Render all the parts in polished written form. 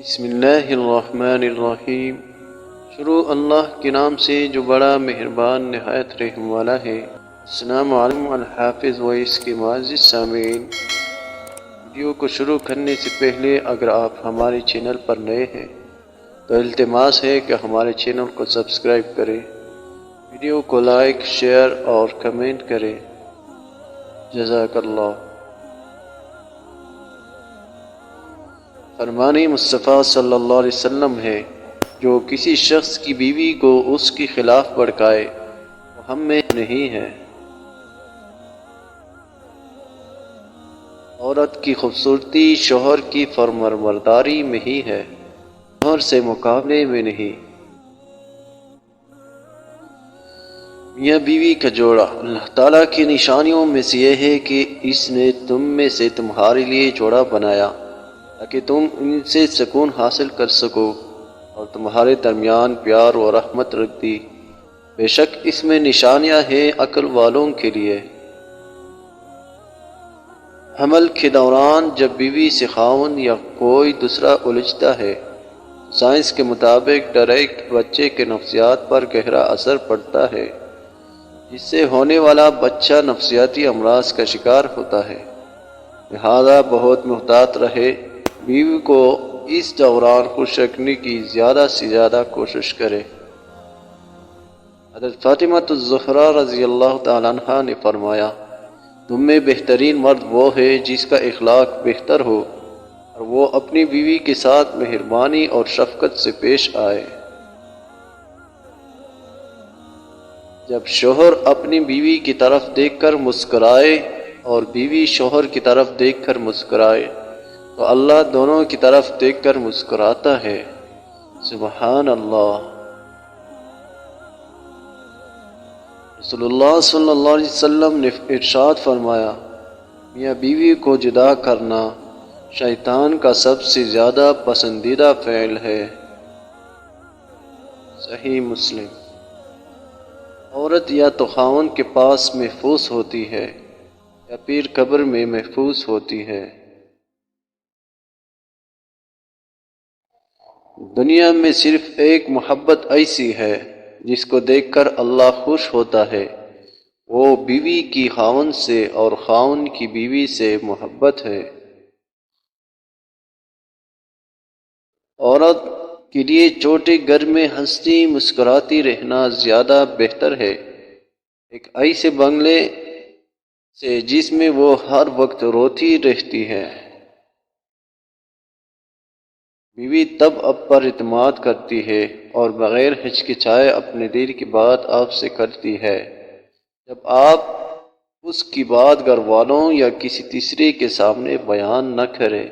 بسم اللہ الرحمن الرحیم۔ شروع اللہ کے نام سے جو بڑا مہربان نہایت رحم والا ہے۔ السلام علیکم الحافظ و اس کے معزز سامعین، ویڈیو کو شروع کرنے سے پہلے اگر آپ ہمارے چینل پر نئے ہیں تو التماس ہے کہ ہمارے چینل کو سبسکرائب کریں، ویڈیو کو لائک، شیئر اور کمنٹ کریں۔ جزاک اللہ۔ فرمان مصطفیٰ صلی اللہ علیہ وسلم ہے، جو کسی شخص کی بیوی کو اس کے خلاف بھڑکائے وہ ہم میں نہیں ہے۔ عورت کی خوبصورتی شوہر کی فرمانبرداری میں ہی ہے، شوہر سے مقابلے میں نہیں۔ میاں بیوی کا جوڑا اللہ تعالیٰ کی نشانیوں میں سے یہ ہے کہ اس نے تم میں سے تمہارے لیے جوڑا بنایا تاکہ تم ان سے سکون حاصل کر سکو، اور تمہارے درمیان پیار و رحمت رکھ دی۔ بے شک اس میں نشانیاں ہیں عقل والوں کے لیے۔ حمل کے دوران جب بیوی سے خاوند یا کوئی دوسرا الجھتا ہے، سائنس کے مطابق ڈائریکٹ بچے کے نفسیات پر گہرا اثر پڑتا ہے، جس سے ہونے والا بچہ نفسیاتی امراض کا شکار ہوتا ہے۔ لہذا بہت محتاط رہے، بیوی کو اس دوران خوش رکھنے کی زیادہ سے زیادہ کوشش کرے۔ حضرت فاطمہ الزہرا رضی اللہ تعالیٰ عنہ نے فرمایا، تم میں بہترین مرد وہ ہے جس کا اخلاق بہتر ہو اور وہ اپنی بیوی کے ساتھ مہربانی اور شفقت سے پیش آئے۔ جب شوہر اپنی بیوی کی طرف دیکھ کر مسکرائے اور بیوی شوہر کی طرف دیکھ کر مسکرائے تو اللہ دونوں کی طرف دیکھ کر مسکراتا ہے۔ سبحان اللہ۔ رسول اللہ صلی اللہ علیہ وسلم نے ارشاد فرمایا، میاں بیوی کو جدا کرنا شیطان کا سب سے زیادہ پسندیدہ فعل ہے۔ صحیح مسلم۔ عورت یا تو خاوند کے پاس محفوظ ہوتی ہے یا پھر قبر میں محفوظ ہوتی ہے۔ دنیا میں صرف ایک محبت ایسی ہے جس کو دیکھ کر اللہ خوش ہوتا ہے، وہ بیوی کی خاوند سے اور خاوند کی بیوی سے محبت ہے۔ عورت کے لیے چھوٹے گھر میں ہنستی مسکراتی رہنا زیادہ بہتر ہے، ایک ایسے بنگلے سے جس میں وہ ہر وقت روتی رہتی ہے۔ بیوی تب آپ پر اعتماد کرتی ہے اور بغیر ہچکچائے اپنے دل کی بات آپ سے کرتی ہے، جب آپ اس کی بات گھر والوں یا کسی تیسرے کے سامنے بیان نہ کریں۔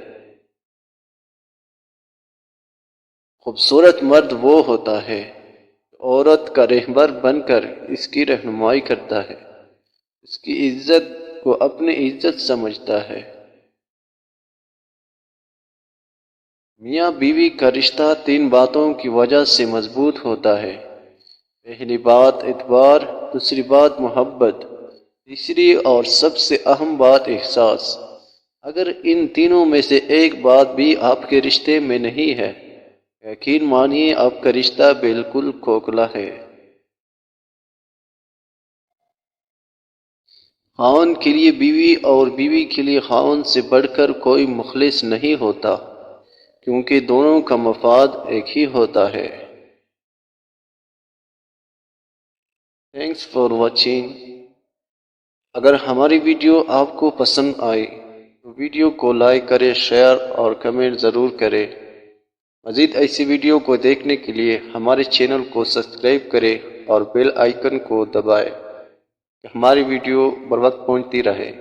خوبصورت مرد وہ ہوتا ہے جو عورت کا رہبر بن کر اس کی رہنمائی کرتا ہے، اس کی عزت کو اپنی عزت سمجھتا ہے۔ میاں بیوی کا رشتہ تین باتوں کی وجہ سے مضبوط ہوتا ہے۔ پہلی بات اعتبار، دوسری بات محبت، تیسری اور سب سے اہم بات احساس۔ اگر ان تینوں میں سے ایک بات بھی آپ کے رشتے میں نہیں ہے، یقین مانیے آپ کا رشتہ بالکل کھوکھلا ہے۔ خاوند کے لیے بیوی اور بیوی کے لیے خاوند سے بڑھ کر کوئی مخلص نہیں ہوتا، کیونکہ دونوں کا مفاد ایک ہی ہوتا ہے۔ Thanks for watching. اگر ہماری ویڈیو آپ کو پسند آئی تو ویڈیو کو لائک کریں، شیئر اور کمنٹ ضرور کریں۔ مزید ایسی ویڈیو کو دیکھنے کے لیے ہمارے چینل کو سبسکرائب کریں اور بیل آئیکن کو دبائیں کہ ہماری ویڈیو بر وقت پہنچتی رہے۔